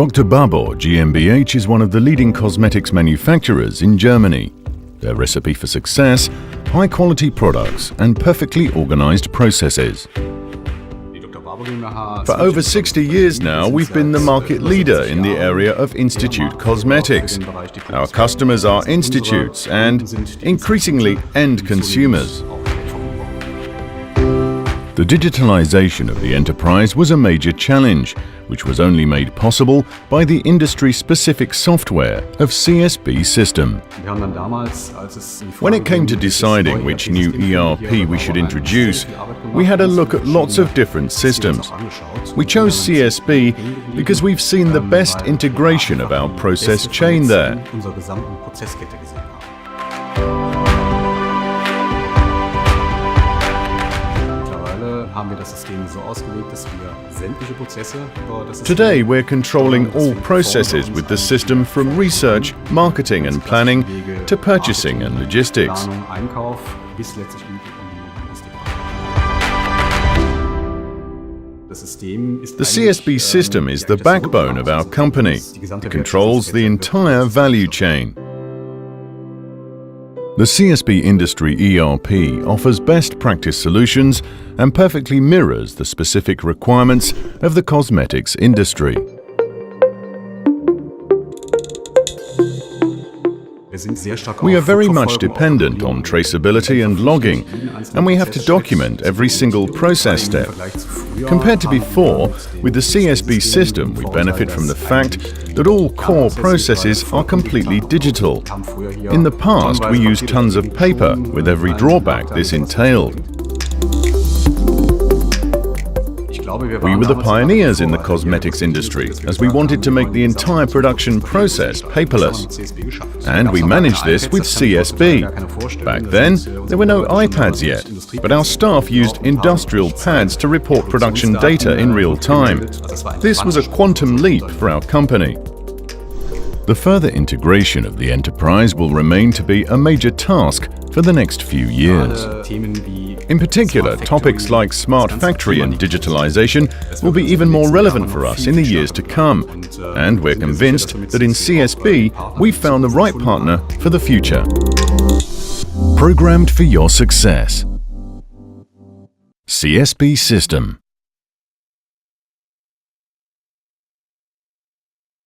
Dr. Babor GmbH is one of the leading cosmetics manufacturers in Germany. Their recipe for success: high-quality products and perfectly organized processes. For over 60 years now, we've been the market leader in the area of institute cosmetics. Our customers are institutes and, increasingly, end consumers. The digitalization of the enterprise was a major challenge, which was only made possible by the industry-specific software of CSB-System. When it came to deciding which new ERP we should introduce, we had a look at lots of different systems. We chose CSB because we've seen the best integration of our process chain there. Today we're controlling all processes with the system, from research, marketing and planning to purchasing and logistics. The CSB system is the backbone of our company. It controls the entire value chain. The CSB Industry ERP offers best practice solutions and perfectly mirrors the specific requirements of the cosmetics industry. We are very much dependent on traceability and logging, and we have to document every single process step. Compared to before, with the CSB system, we benefit from the fact that all core processes are completely digital. In the past, we used tons of paper, with every drawback this entailed. We were the pioneers in the cosmetics industry, as we wanted to make the entire production process paperless. And we managed this with CSB. Back then, there were no iPads yet, but our staff used industrial pads to report production data in real time. This was a quantum leap for our company. The further integration of the enterprise will remain to be a major task for the next few years. In particular, topics like smart factory and digitalization will be even more relevant for us in the years to come, and we're convinced that in CSB we've found the right partner for the future. Programmed for your success. CSB System.